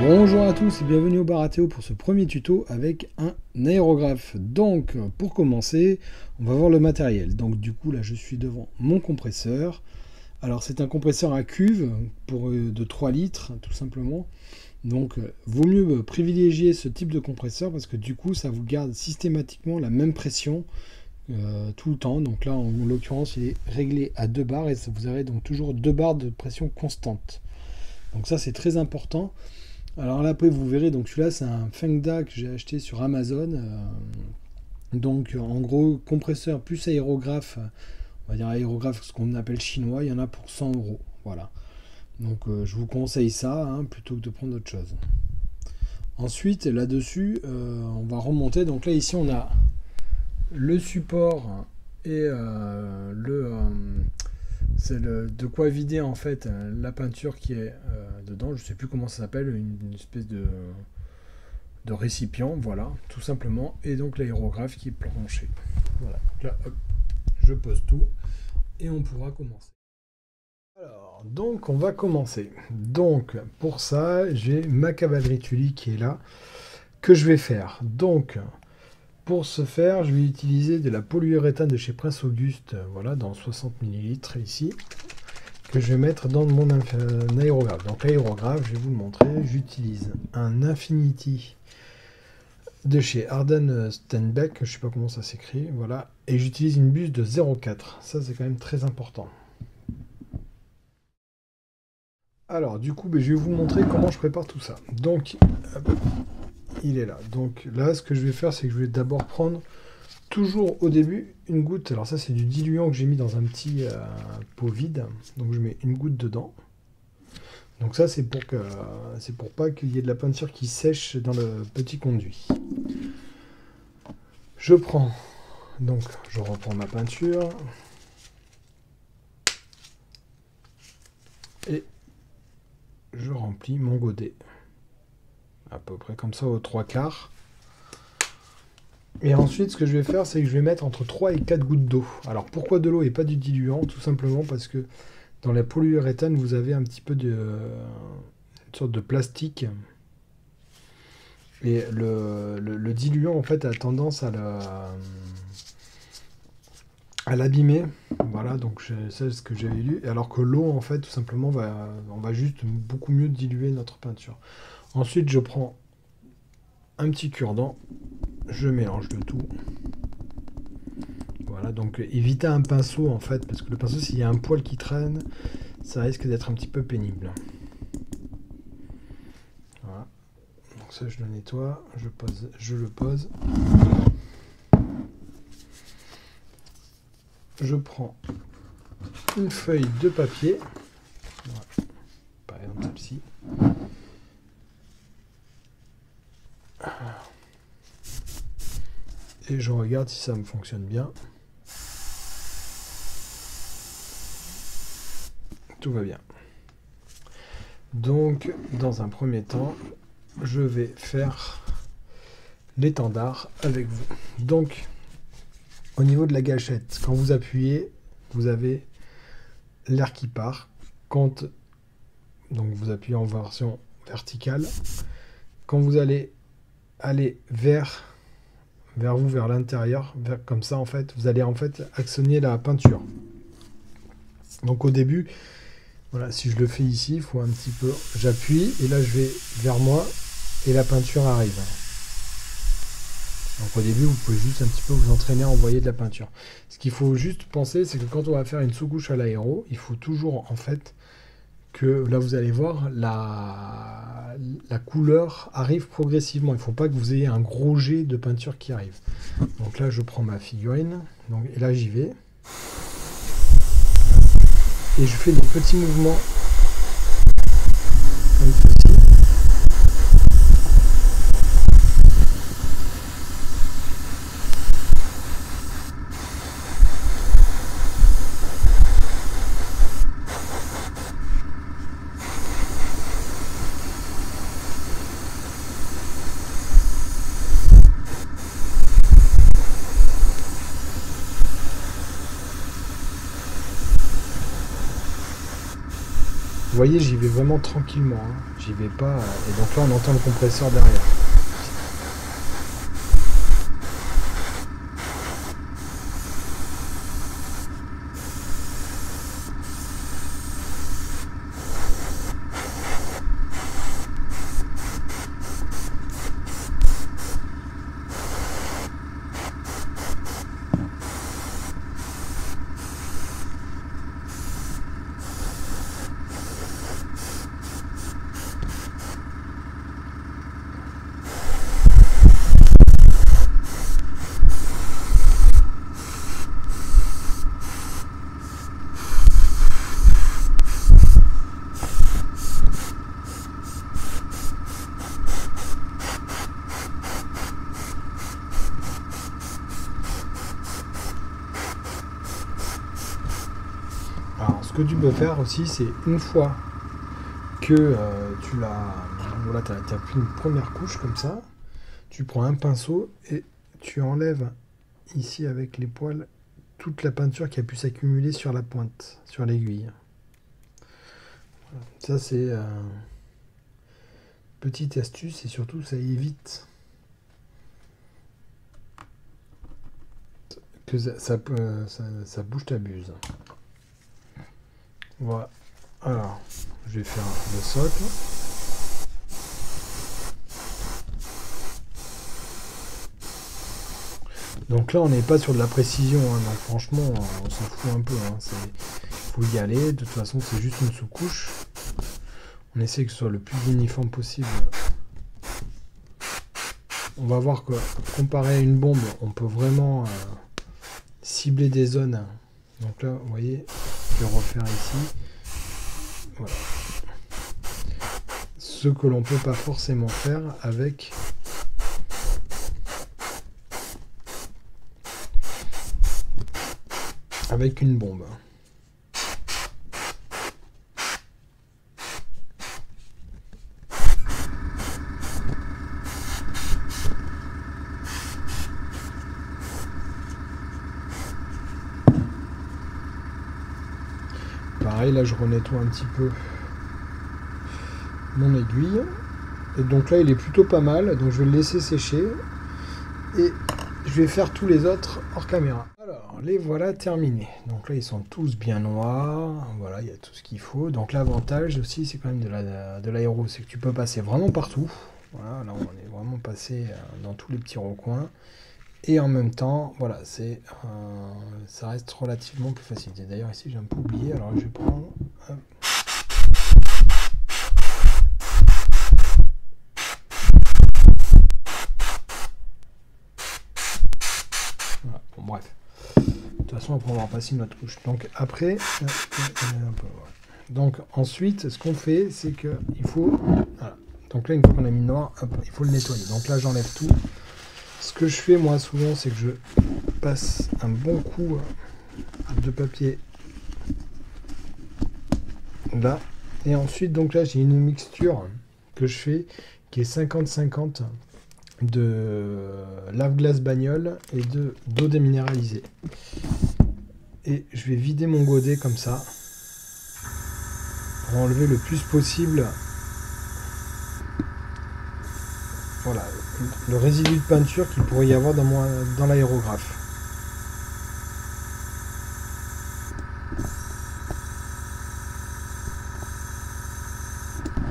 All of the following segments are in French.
Bonjour à tous et bienvenue au Baratéo pour ce premier tuto avec un aérographe. Donc pour commencer, on va voir le matériel. Donc du coup là je suis devant mon compresseur. Alors c'est un compresseur à cuve de 3 litres tout simplement. Donc vaut mieux privilégier ce type de compresseur parce que du coup ça vous garde systématiquement la même pression tout le temps. Donc là en l'occurrence il est réglé à 2 bars et vous aurez donc toujours 2 barres de pression constante. Donc ça c'est très important. Alors là après vous verrez, donc celui-là c'est un Fengda que j'ai acheté sur Amazon. Donc en gros compresseur plus aérographe, on va dire aérographe ce qu'on appelle chinois, il y en a pour 100 €. Voilà. Donc je vous conseille ça plutôt que de prendre autre chose. Ensuite là-dessus on va remonter. Donc là ici on a le support et c'est de quoi vider en fait la peinture qui est dedans. Je sais plus comment ça s'appelle, une espèce de récipient, voilà, tout simplement. Et donc l'aérographe qui est planché. Voilà. Donc là, hop, je pose tout et on pourra commencer. Alors, donc on va commencer. Donc pour ça, j'ai ma cavalerie Tully qui est là, que je vais faire. Donc pour ce faire, je vais utiliser de la polyuréthane de chez Prince Auguste, voilà, dans 60 ml ici, que je vais mettre dans mon aérographe. Donc l'aérographe, je vais vous le montrer, j'utilise un Infinity de chez Arden Steinbeck, je ne sais pas comment ça s'écrit, voilà, et j'utilise une buse de 0,4, ça c'est quand même très important. Alors du coup, je vais vous montrer comment je prépare tout ça. Donc, il est là. Donc là, ce que je vais faire, c'est que je vais d'abord prendre toujours au début une goutte. Alors ça, c'est du diluant que j'ai mis dans un petit pot vide. Donc je mets une goutte dedans. Donc ça, c'est pour pas qu'il y ait de la peinture qui sèche dans le petit conduit. Je reprends ma peinture et je remplis mon godet. À peu près comme ça aux 3/4. Et ensuite, ce que je vais faire, c'est que je vais mettre entre 3 et 4 gouttes d'eau. Alors, pourquoi de l'eau et pas du diluant? Tout simplement parce que dans la polyuréthane, vous avez un petit peu une sorte de plastique. Et le diluant, en fait, a tendance à l'abîmer. Voilà, donc c'est ce que j'avais lu. Alors que l'eau, en fait, tout simplement, on va juste beaucoup mieux diluer notre peinture. Ensuite, je prends un petit cure-dent, je mélange le tout. Voilà, donc évitez un pinceau en fait, parce que le pinceau, s'il y a un poil qui traîne, ça risque d'être un petit peu pénible. Voilà, donc ça je le nettoie, je le pose. Je prends une feuille de papier, voilà. Par exemple celle-ci. Et je regarde si ça me fonctionne bien. Tout va bien. Donc, dans un premier temps, je vais faire l'étendard avec vous. Donc, au niveau de la gâchette, quand vous appuyez, vous avez l'air qui part. Donc vous appuyez en version verticale. Quand vous allez aller vers l'intérieur, comme ça en fait, vous allez en fait actionner la peinture. Donc au début, voilà, si je le fais ici, il faut un petit peu, j'appuie et là je vais vers moi et la peinture arrive. Donc au début, vous pouvez juste un petit peu vous entraîner à envoyer de la peinture. Ce qu'il faut juste penser, c'est que quand on va faire une sous-couche à l'aéro, il faut toujours en fait que là vous allez voir la couleur arrive progressivement. Il ne faut pas que vous ayez un gros jet de peinture qui arrive. Donc là je prends ma figurine, et là j'y vais. Et je fais des petits mouvements comme ceci. Vous voyez, j'y vais vraiment tranquillement, hein. J'y vais pas. Et donc là, on entend le compresseur derrière. Alors, ce que tu peux faire aussi, c'est une fois que tu l'as, voilà, t'as pris une première couche comme ça, tu prends un pinceau et tu enlèves ici avec les poils toute la peinture qui a pu s'accumuler sur la pointe, sur l'aiguille. Voilà. Ça, c'est petite astuce et surtout ça évite que ça bouge ta buse. Voilà. Alors, je vais faire le socle. Donc là, on n'est pas sur de la précision, hein, donc franchement, on s'en fout un peu. Hein, faut y aller. De toute façon, c'est juste une sous-couche. On essaie que ce soit le plus uniforme possible. On va voir que, comparé à une bombe, on peut vraiment cibler des zones. Donc là, vous voyez, je vais refaire ici. Voilà. Ce que l'on peut pas forcément faire avec une bombe. Pareil, là je renettoie un petit peu mon aiguille. Et donc là il est plutôt pas mal, donc je vais le laisser sécher. Et je vais faire tous les autres hors caméra. Alors, les voilà terminés. Donc là, ils sont tous bien noirs. Voilà, il y a tout ce qu'il faut. Donc l'avantage aussi, c'est quand même de l'aéro, c'est que tu peux passer vraiment partout. Voilà, là, on est vraiment passé dans tous les petits recoins. Et en même temps, voilà, ça reste relativement plus facile. D'ailleurs, ici, j'ai un peu oublié. Alors, je vais prendre... Hop. Voilà, bon, bref. De toute façon, après, on va repasser une autre couche. Donc, après... Donc, ensuite, ce qu'on fait, c'est que il faut... Voilà. Donc là, une fois qu'on a mis le noir, hop, il faut le nettoyer. Donc là, j'enlève tout. Ce que je fais, moi, souvent, c'est que je passe un bon coup de papier là. Et ensuite, donc là, j'ai une mixture que je fais qui est 50-50 de lave-glace bagnole et d'eau déminéralisée. Et je vais vider mon godet comme ça pour enlever le plus possible, voilà, le résidu de peinture qu'il pourrait y avoir dans l'aérographe.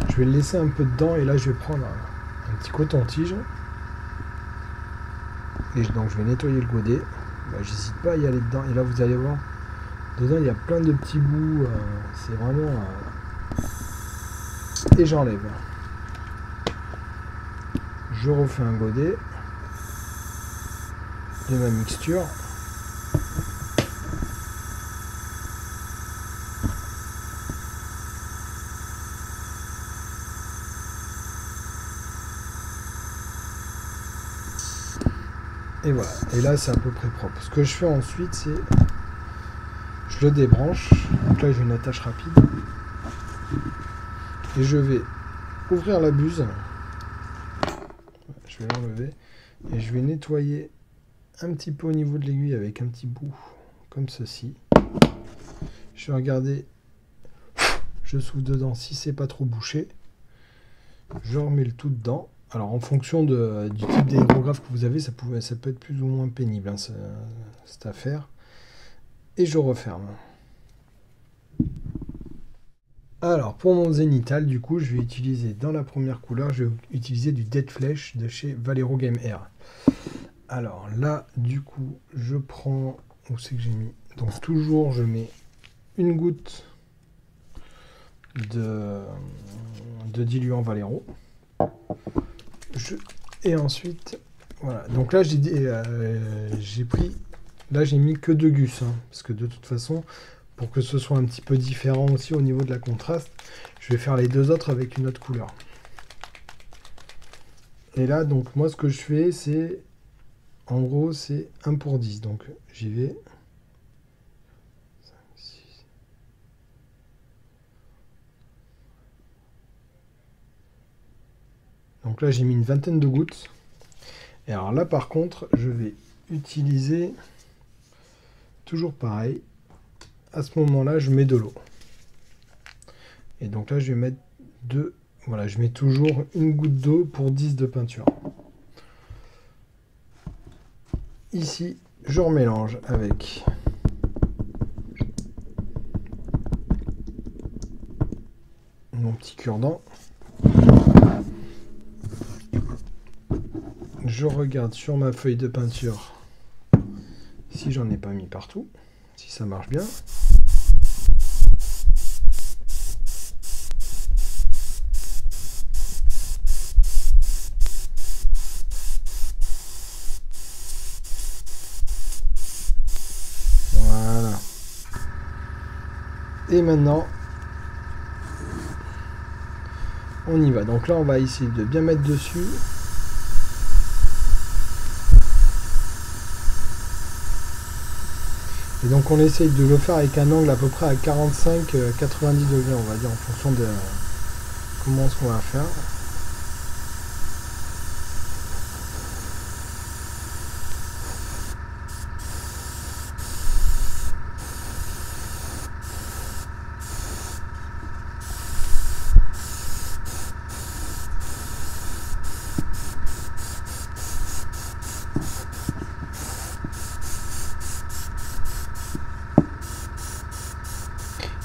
Je vais le laisser un peu dedans et là je vais prendre un petit coton-tige. Et donc je vais nettoyer le godet. Bah, j'hésite pas à y aller dedans. Et là vous allez voir, dedans il y a plein de petits bouts. C'est vraiment... Et j'enlève. Je refais un godet de ma mixture. Et voilà, et là c'est à peu près propre. Ce que je fais ensuite, c'est je le débranche. Donc là j'ai une attache rapide. Et je vais ouvrir la buse. Je vais l'enlever. Et je vais nettoyer un petit peu au niveau de l'aiguille avec un petit bout comme ceci. Je vais regarder. Je souffle dedans si c'est pas trop bouché. Je remets le tout dedans. Alors en fonction du type d'aérographe que vous avez, ça peut être plus ou moins pénible, hein, cette affaire. Et je referme. Alors pour mon zénithal, du coup, je vais utiliser dans la première couleur, je vais utiliser du Dead Flesh de chez Valero Game Air. Alors là, du coup, je prends... Où c'est que j'ai mis? Donc toujours, je mets une goutte de diluant Valero. Et ensuite, voilà. Donc là, j'ai pris... Là, j'ai mis que 2 gus, hein, parce que de toute façon, pour que ce soit un petit peu différent aussi au niveau de la contraste, je vais faire les 2 autres avec une autre couleur. Et là, donc, moi, ce que je fais, c'est... En gros, c'est 1 pour 10. Donc, j'y vais. 5, 6. Donc là, j'ai mis une vingtaine de gouttes. Et alors là, par contre, je vais utiliser... Toujours pareil. À ce moment-là, je mets de l'eau. Et donc là, je vais mettre 2... Voilà, je mets toujours une goutte d'eau pour 10 de peinture. Ici, je remélange avec mon petit cure-dent. Je regarde sur ma feuille de peinture si j'en ai pas mis partout, si ça marche bien. Voilà. Et maintenant, on y va. Donc là, on va essayer de bien mettre dessus. Et donc on essaye de le faire avec un angle à peu près à 45-90 degrés, on va dire, en fonction de comment ce qu'on va faire.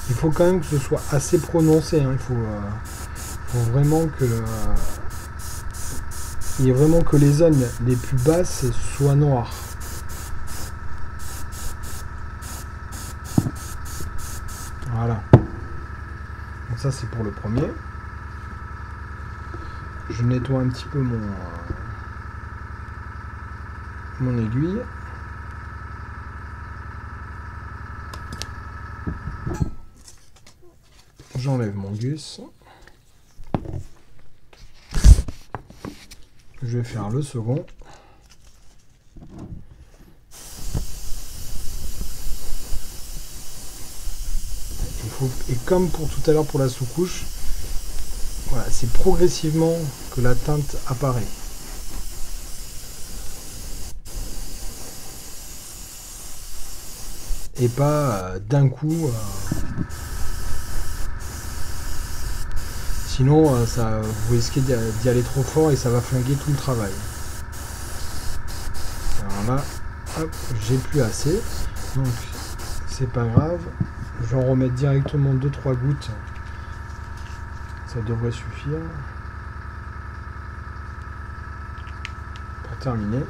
Il faut quand même que ce soit assez prononcé, hein. Il faut vraiment que il y ait vraiment que les zones les plus basses soient noires. Voilà. Donc ça c'est pour le premier. Je nettoie un petit peu mon aiguille. J'enlève mon gus. Je vais faire le second. Et comme pour tout à l'heure pour la sous-couche, voilà, c'est progressivement que la teinte apparaît. Et pas d'un coup. Sinon, vous risquez d'y aller trop fort et ça va flinguer tout le travail. Alors là, hop, j'ai plus assez. Donc, c'est pas grave. Je vais en remettre directement 2-3 gouttes. Ça devrait suffire. Pour terminer.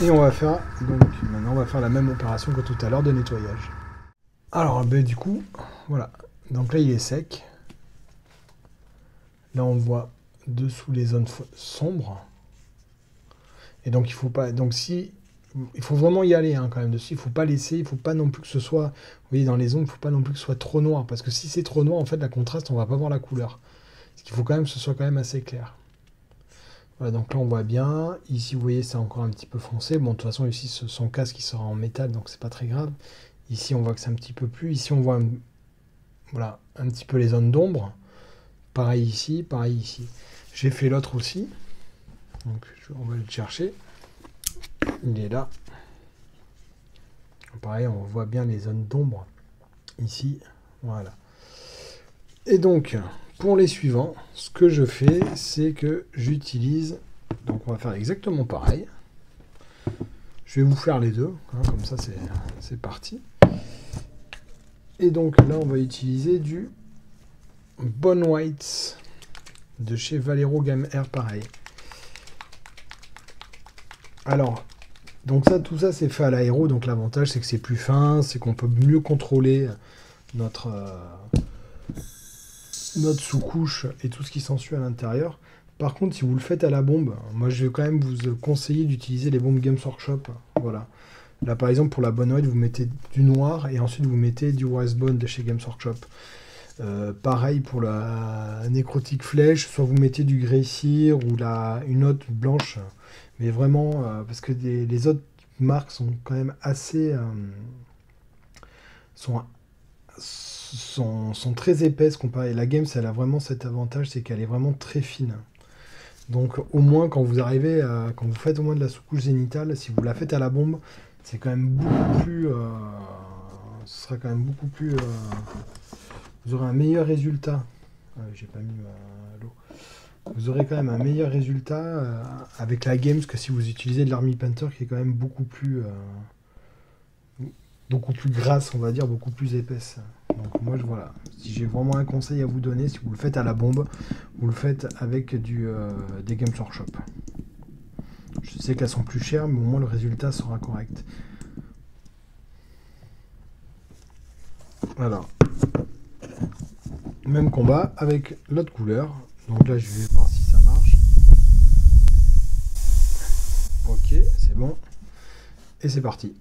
Et on va faire, donc maintenant on va faire la même opération que tout à l'heure de nettoyage. Alors ben, du coup, voilà, donc là il est sec. Là on voit dessous les zones sombres. Et donc il faut pas, il faut vraiment y aller hein, quand même dessus, il faut pas laisser, il faut pas non plus que ce soit, vous voyez dans les ombres, il faut pas non plus que ce soit trop noir, parce que si c'est trop noir en fait la contraste on va pas voir la couleur. Parce qu'il faut quand même que ce soit quand même assez clair. Voilà, donc là on voit bien. Ici vous voyez c'est encore un petit peu foncé. Bon de toute façon ici son casque il sera en métal donc c'est pas très grave. Ici on voit que c'est un petit peu plus. Ici on voit voilà, un petit peu les zones d'ombre. Pareil ici, pareil ici. J'ai fait l'autre aussi. Donc on va le chercher. Il est là. Pareil, on voit bien les zones d'ombre ici. Voilà. Et donc, pour les suivants, ce que je fais, c'est que j'utilise... Donc on va faire exactement pareil. Je vais vous faire les deux, hein, comme ça c'est parti. Et donc là, on va utiliser du Bone White de chez Valero Game Air, pareil. Alors, donc ça, tout ça, c'est fait à l'aéro. Donc l'avantage, c'est que c'est plus fin, c'est qu'on peut mieux contrôler notre sous-couche et tout ce qui s'ensuit à l'intérieur. Par contre, si vous le faites à la bombe, moi je vais quand même vous conseiller d'utiliser les bombes Games Workshop. Voilà. Là par exemple pour la Bone White, vous mettez du noir et ensuite vous mettez du Westbone de chez Games Workshop. Pareil pour la Nécrotique Flèche, soit vous mettez du Grey Seer ou une autre blanche. Mais vraiment, parce que les autres marques sont quand même assez... sont très épaisses comparé. La Games, elle a vraiment cet avantage, c'est qu'elle est vraiment très fine. Donc au moins quand vous arrivez, quand vous faites au moins de la sous-couche zénitale, si vous la faites à la bombe, c'est quand même beaucoup plus, ce sera quand même beaucoup plus, vous aurez un meilleur résultat. J'ai pas mis l'eau. Vous aurez quand même un meilleur résultat avec la Games que si vous utilisez de l'Army Painter qui est quand même beaucoup plus grasse, on va dire, beaucoup plus épaisse. Donc moi, voilà, si j'ai vraiment un conseil à vous donner, si vous le faites à la bombe, vous le faites avec des Games Workshop. Je sais qu'elles sont plus chères, mais au moins le résultat sera correct. Alors, même combat avec l'autre couleur. Donc là, je vais voir si ça marche. Ok, c'est bon. Et c'est parti.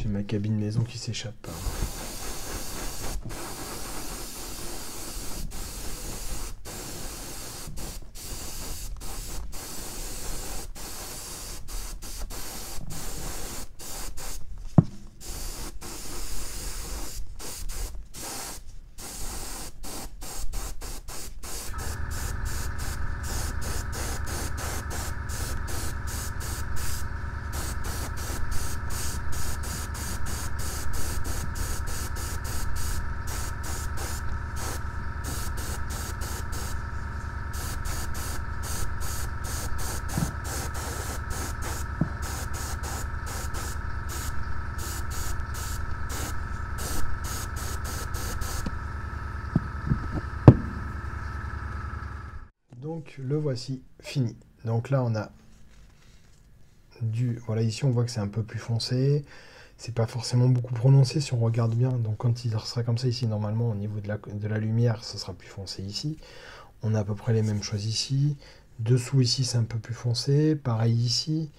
Ma cabine maison qui s'échappe. Donc le voici fini. Donc là on a voilà, ici on voit que c'est un peu plus foncé. C'est pas forcément beaucoup prononcé si on regarde bien. Donc quand il sera comme ça ici, normalement au niveau de la lumière, ce sera plus foncé ici. On a à peu près les mêmes choses ici. Dessous ici c'est un peu plus foncé. Pareil ici.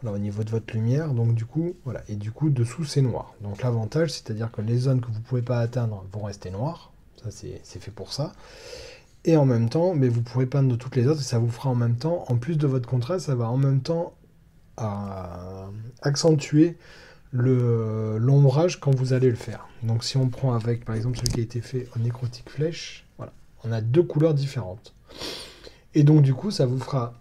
Voilà, au niveau de votre lumière. Donc du coup, voilà. Et du coup dessous c'est noir. Donc l'avantage, c'est-à-dire que les zones que vous ne pouvez pas atteindre vont rester noires. Ça c'est fait pour ça. Et en même temps, mais vous pourrez peindre toutes les autres et ça vous fera en même temps, en plus de votre contraste, ça va en même temps accentuer l'ombrage quand vous allez le faire. Donc si on prend avec par exemple celui qui a été fait au nécrotique flèche, voilà, on a deux couleurs différentes. Et donc du coup ça vous fera,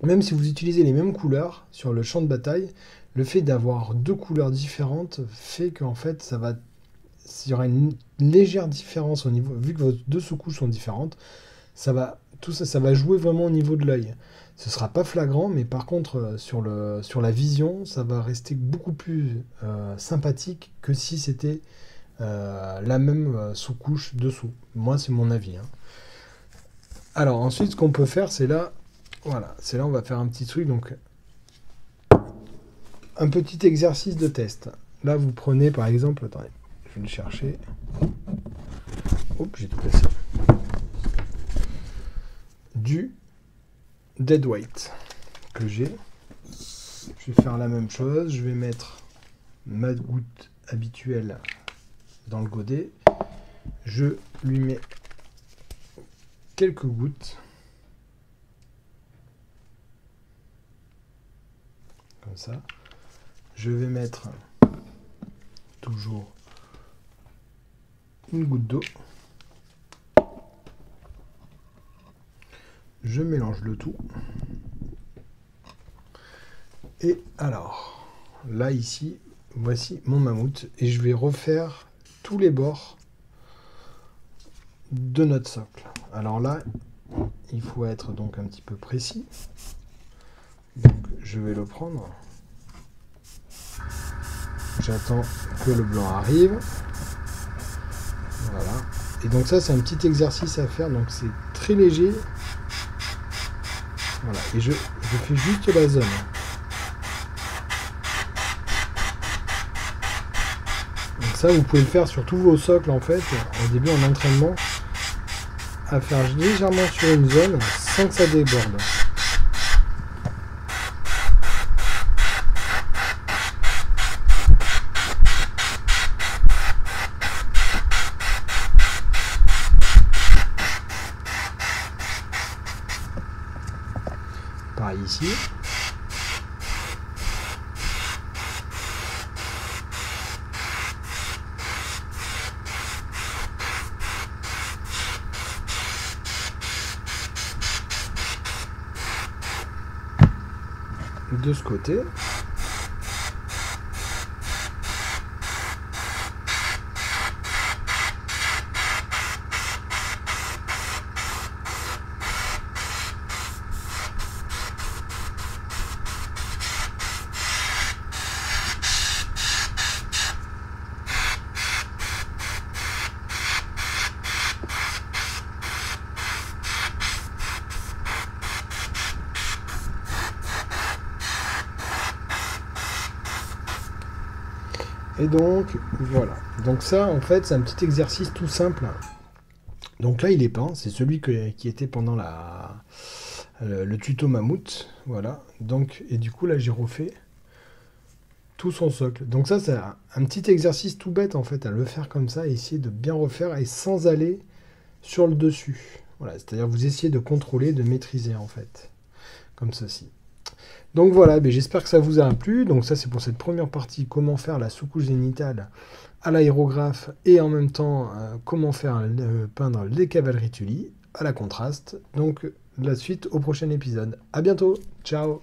même si vous utilisez les mêmes couleurs sur le champ de bataille, le fait d'avoir deux couleurs différentes fait qu'en fait ça va, il y aura une légère différence au niveau, vu que vos deux sous-couches sont différentes, ça va, tout ça, ça va jouer vraiment au niveau de l'œil. Ce sera pas flagrant, mais par contre, sur la vision, ça va rester beaucoup plus sympathique que si c'était la même sous-couche dessous. Moi, c'est mon avis. Hein. Alors, ensuite, ce qu'on peut faire, c'est là, voilà, c'est là, on va faire un petit truc, donc, un petit exercice de test. Là, vous prenez, par exemple, attendez, je vais le chercher. Oups, j'ai tout cassé. Du dead weight que j'ai. Je vais faire la même chose. Je vais mettre ma goutte habituelle dans le godet. Je lui mets quelques gouttes. Comme ça. Je vais mettre toujours une goutte d'eau. Je mélange le tout. Et alors, là ici, voici mon mammouth. Et je vais refaire tous les bords de notre socle. Alors là, il faut être donc un petit peu précis. Donc je vais le prendre. J'attends que le blanc arrive. Voilà. Et donc ça, c'est un petit exercice à faire. Donc c'est très léger. Voilà, et je fais juste la zone. Donc ça, vous pouvez le faire sur tous vos socles, en fait, au début en entraînement, à faire légèrement sur une zone, sans que ça déborde. Pareil ici. De ce côté. Et donc, voilà. Donc ça, en fait, c'est un petit exercice tout simple. Donc là, il est peint. C'est celui qui était pendant le tuto mammouth. Voilà. Donc, et du coup, là, j'ai refait tout son socle. Donc ça, c'est un petit exercice tout bête, en fait, à le faire comme ça, et essayer de bien refaire, et sans aller sur le dessus. Voilà. C'est-à-dire, vous essayez de contrôler, de maîtriser, en fait. Comme ceci. Donc voilà, j'espère que ça vous a plu. Donc ça, c'est pour cette première partie, comment faire la sous-couche zénitale à l'aérographe et en même temps, comment faire peindre les cavaleries Tully à la contraste. Donc la suite au prochain épisode. À bientôt, ciao.